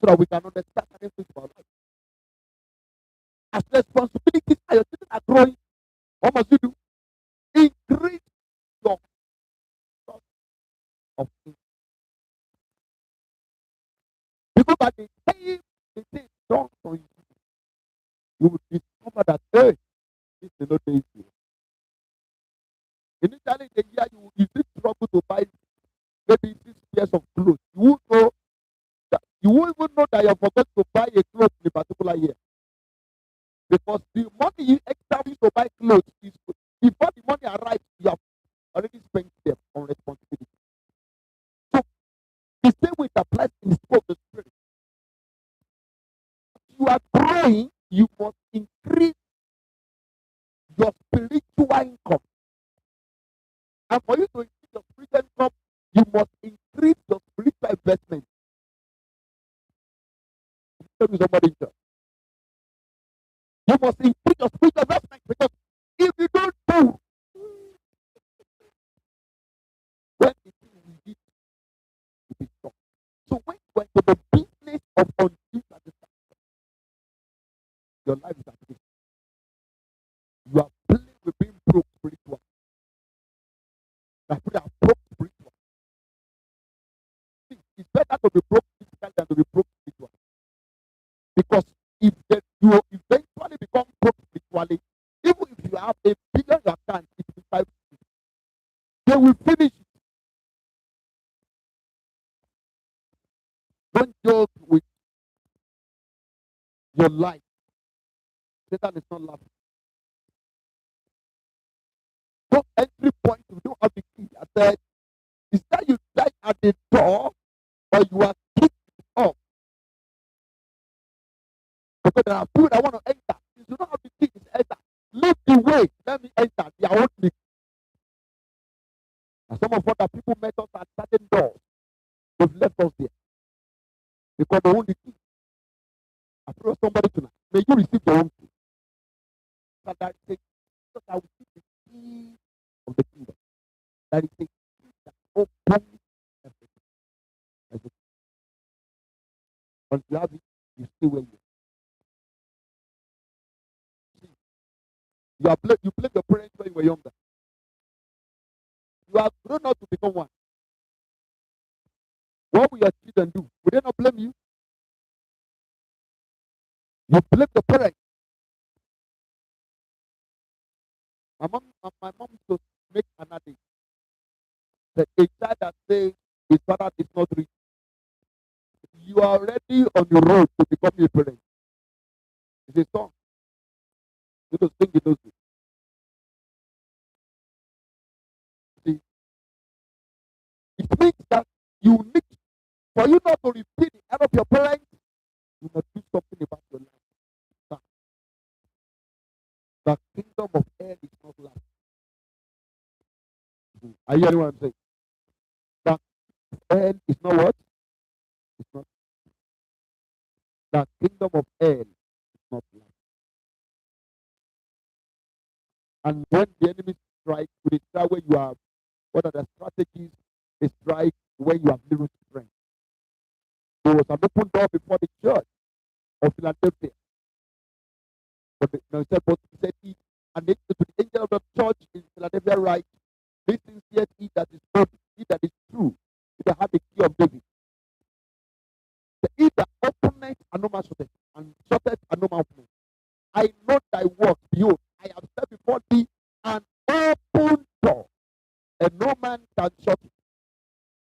so that we can understand certain things about life. As responsibilities and your children are growing, what must you do? Increase your source of income. Because by the time the thing dawns on you, you will discover that, hey, this is not easy. Initially, in the year, you still struggle to buy maybe 6 pairs of clothes. You won't even know that you forgot to buy a clothes in a particular year. Because the money you extra use to buy clothes is before the money arrives, you have already spent them on responsibility. So the same way it applies in the scope of the spirit. If you are growing, you must increase your spiritual income. And for you to increase your spiritual income, you must increase your spiritual investment. Tell me somebody else. You must increase your spiritual investment because if you don't do, when the thing will be, it will stop. So when you enter the business of undue satisfaction, your life is at risk. You are playing with being broke spiritual. Like we are broke spiritual. It's better to be broke physically than to be broke spiritual. Because if you eventually become broke spiritually, even if you have $1 billion in your account, it will be 5. They will finish it. Don't joke with your life. Satan is not laughing. So entry point, you don't have the key. I said, is that you die at the door or you are kicked off? Because there are people that want to enter. You do not have the key to enter. Leave the way. Let me enter. They are opening. And some of other people met us at certain doors. They've left us there. Because they want the key. I pray for somebody tonight. May you receive your own key. So that is so that we see the key of the kingdom. That is the key that opens everything. Everything. Once you have it, you stay where you are. You blame your parents when you were younger. You have grown up to become one. What will your children do? Will they not blame you? You blame the parents. My mom used to make another. That a child that says his father is not rich, you are already on the road to become a parent. It's a song. You don't sing it those days. See, it means that you need, for you not to repeat the error of your parents, you must do something about your life. Now, the kingdom of hell is not last. Are you hearing what I'm saying? The hell is not what? It's not. The kingdom of hell is not last. And when the enemy strikes, with a strike where you have, what are the strategies? They strike when you have little strength. There was an open door before the church of Philadelphia. But he said, and to the angel of the church in Philadelphia, right? This is yet he that is good, he that is true, he that had the key of David. The he that openeth and no man shutteth, and shutteth and no man openeth. I know thy works, behold, I have set before thee an open door, and no man can shut it.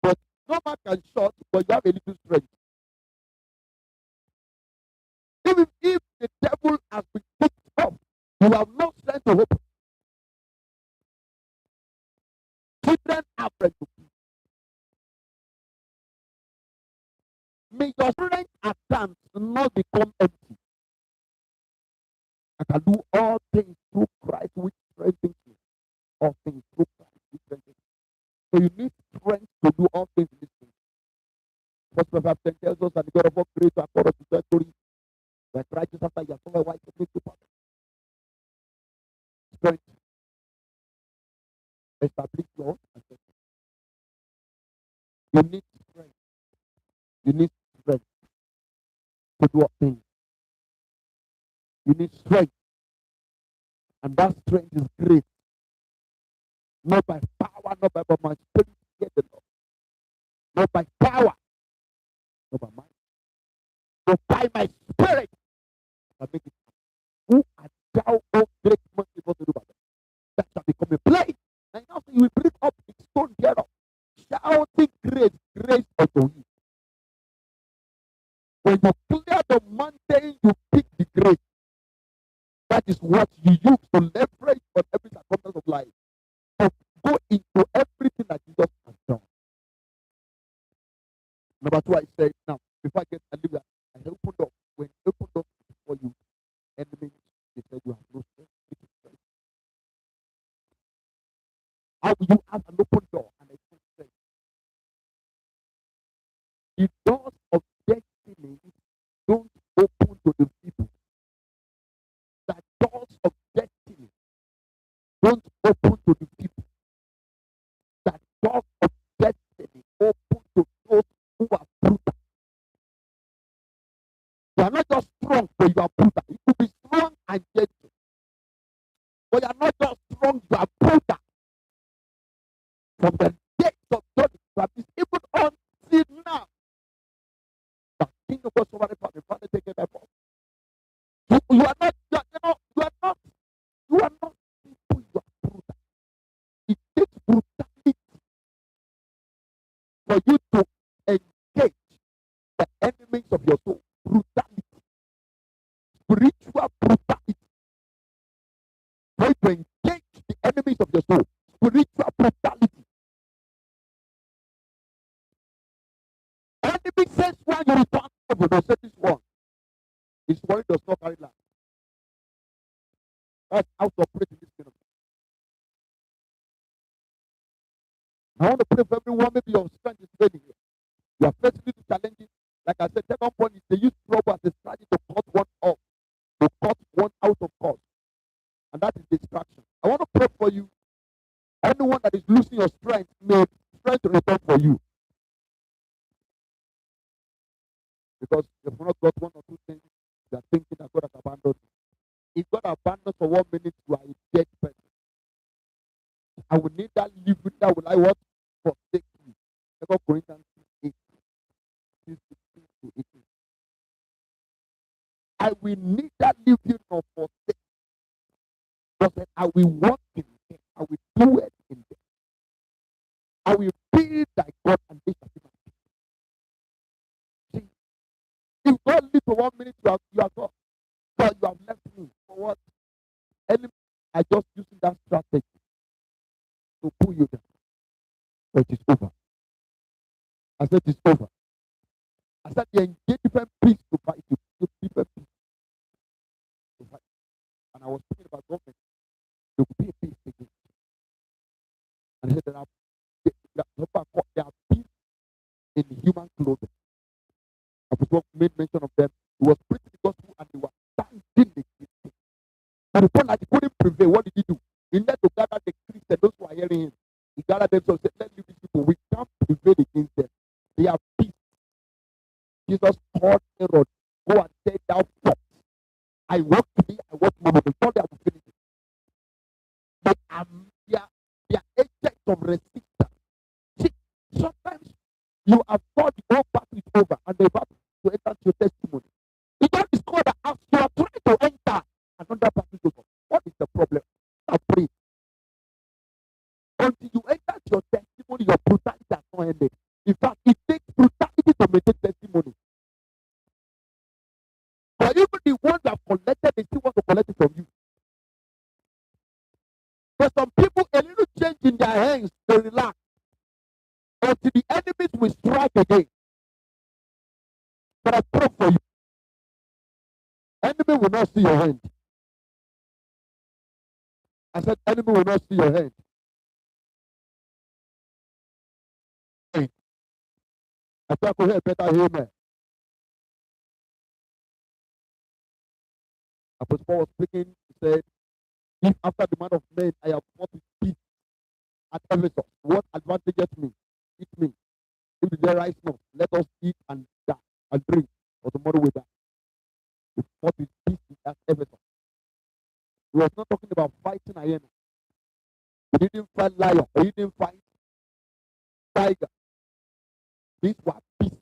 But no man can shut, but you have a little strength. Even if the devil has been kicked off, you have no strength to open. Children are friends to peace. May your strength at times not become empty. I can do all things through Christ which strengthens me. All things through Christ which strengthens me. So you need strength to do all things in this thing. First Proverbs 10 tells us that the God of all grace to accord us to their glory. That righteous after you have so white to make you perfect. Strength. Establish your ancestry. You need strength. You need strength. to do a thing. You need strength. And that strength is great. Not by power, not by my spirit, yet the Lord. Not by power, not by might, but by my spirit. I make it. Who art thou, O great man, able to do that? That shall become a plain. And now you will bring up the stone thereof, shouting grace, grace unto you. When you clear the mountain, you pick the grace. That is what you use to leverage on every circumstance of life. To go into everything that Jesus has done. Number two, I said, now, before I get a leave that, I opened up. When you opened up for you, enemies, they said you have no strength. How will you have an open door and a strength? The doors of destiny don't open to the people. The doors of destiny don't open to the people. The doors of destiny open to those who are brutal. You are not just strong, but you are brutal. You could be strong and gentle. But you are not just strong, you are brutal. From the days of God, even until now. The King of God, somebody from the Father, take it by force. You are not, you are not people, you are brutal. It takes brutality for you to engage the enemies of your soul. Brutality. Spiritual brutality. For you to engage the enemies of your soul. Spiritual brutality. Enemy says when you return over, they say this one. His word does not carry land. That's how to operate in this kingdom. I want to pray for everyone. Maybe your strength is failing here. You are facing the challenges. Like I said, second point is they use trouble as a strategy to cut one off, to cut one out of course. And that is distraction. I want to pray for you. Anyone that is losing your strength, may strength return for you. Because if you not got one or two things, you are thinking that God has abandoned you. If God abandons for 1 minute, you are a dead person. I will need that living that will I want forsake you. 2 Corinthians 8, 16 to 18. I will need that living of forsake. But I will walk in it. I will do it in it. I will be thy God and this shall be my peace. See, if God lives for 1 minute, you are God. God, you have left me. For what? Enemy are just using that strategy to pull you down. But it is over. I said it's over. I said they engage different peace to fight you. Different peace to fight. And I was thinking about government. There could be a peace again. And I said there are peace in human clothing. Apostle made mention of them. He was preaching the gospel and they were standing against him. And the point that he couldn't prevail, what did he do? He led to gather the Christians, those who are hearing him. He gathered them and said, let's leave these people. We can't prevail against them. They are peace. Jesus called Herod, go and say thou fox. I walk today, I walk tomorrow. Before they have finished it. They are agents of resistance. See, sometimes you have thought the whole battle is over and the battle to enter your testimony. You don't discover that as you are trying to enter another battle is over. What is the problem? Now pray. Until you enter your testimony, your brutality has not ended. In fact, it takes brutality to maintain testimony. But even the ones that have collected, they still want to collect it from you. But some people, a little change in their hands, they relax. Until the enemies will strike again. But I pray for you. Enemy will not see your hand. I said, enemy will not see your hand. I thought I could hear better amen. Apostle Paul was speaking, he said, if after the man of men I have fought with peace at Ephesus, what advantages me? Eat me. If the day rise not, let us eat and die and drink, for tomorrow we die. fought with beasts at Everton. He was not talking about fighting hyena. He didn't fight lion. He didn't fight tiger. These were beasts.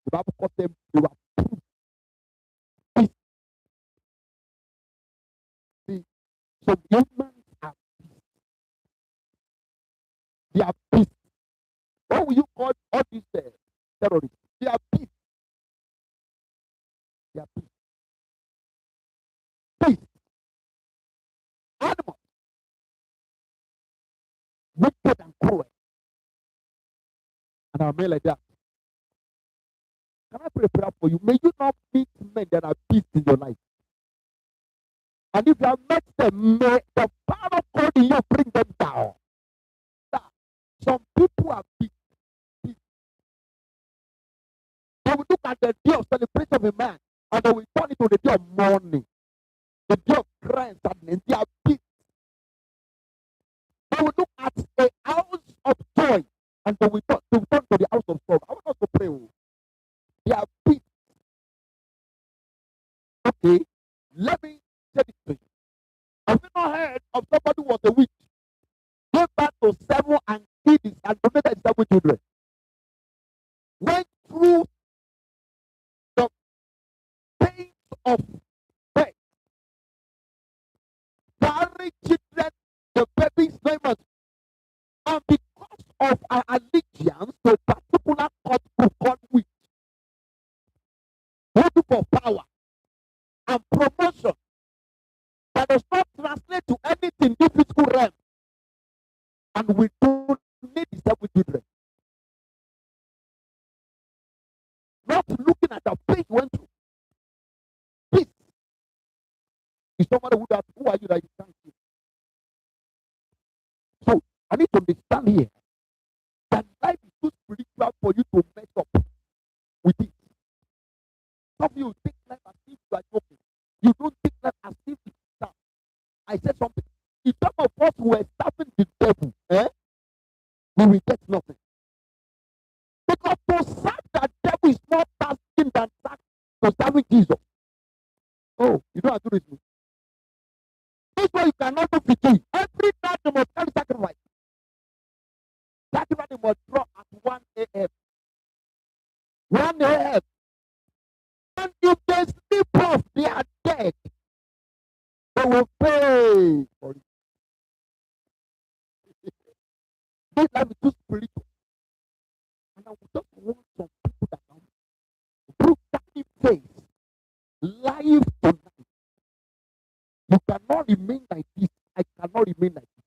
The Bible called them, they were beasts. See, some humans are beasts. They are beasts. What will you call all these terrorists? They are beasts. They are beasts. Beasts. Animals. Wicked and cruel. And I'm made like that. Can I pray a prayer for you? May you not meet men that are beasts in your life. And if you have met them, may the power of God in you bring them down. Some people are beasts. They will look at the day of celebration of a man and they will turn it to the day of mourning, the day of crying sadness. They are beasts. They will look at a house of joy and they will turn to the house of sorrow. I want us to pray. They are beasts. Okay, let me say this to you. Have you not heard of somebody who was a witch? Gave back to 7 and killed his and donated his 7 children. Went through the pains of birth. Carried children, the baby's name, and because of our allegiance to a particular court to called witch, looking for power and promotion that does not translate to anything in the physical realm. And we don't need the 7 children. Not looking at the pain you went through. This is somebody who are you that you can't see. So I need to understand here that life is too spiritual for you to mess up with it. Some of you take life as if you are joking. You don't take life as if it's tough. I said something. If some of us were serving the devil, we will get nothing. Because to serve the devil is more tasking than to serving Jesus. Oh, you don't agree with me? This way you cannot do victory. Every time you must carry sacrifice. Sacrifice must draw at 1 a.m. 1 a.m. And if they sleep off, they are dead. They will pay for it. This life is too spiritual. And I would just want some people that can brutally face life tonight. You cannot remain like this. I cannot remain like this.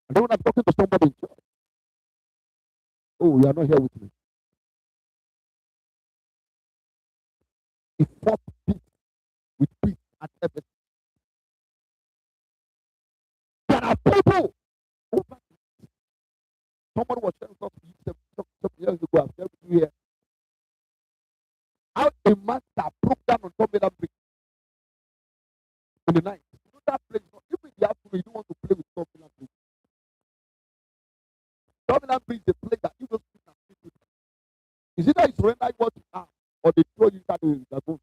And then when I'm talking to somebody in church, oh, you are not here with me. He fought peace with peace at everything. There are people. Somebody was sharing something some years ago. I've shared with you here. How a master broke down on Tomiland Bridge in the night. You know that place, even in the afternoon, you don't want to play with Tomiland Bridge. Tomiland Bridge is a place that you don't speak and speak with. Is it that you surrender what you are, or they throw you inside the lagoon?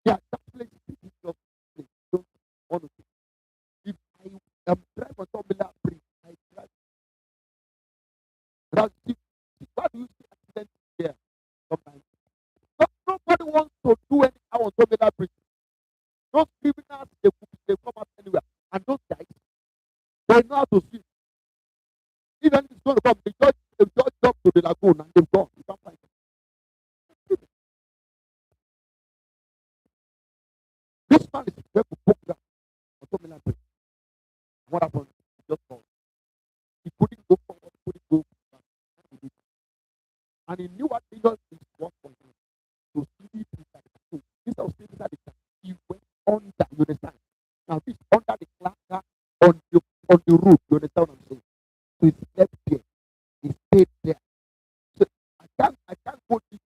Yeah, that place is a dangerous place. You don't want to see. If I am driving on Tomiland Bridge, I drive. Why do you see accidents there sometimes? Nobody wants to do anything on Tomiland Bridge. Those criminals, they come out anywhere. And those guys, they know how to swim. Even if it's going to come, they just jump to the lagoon and they've gone. You can't find them. This man is very popular on Tomiland Bridge. What happened? He just fell. He couldn't go forward, couldn't go back. And he knew what Jesus was for him. To sleep inside the car. Instead of sleeping inside the car, he went under, you understand? Now this under the cluster on the roof, you understand what I'm saying? So he slept there. He stayed there. So I can't go deep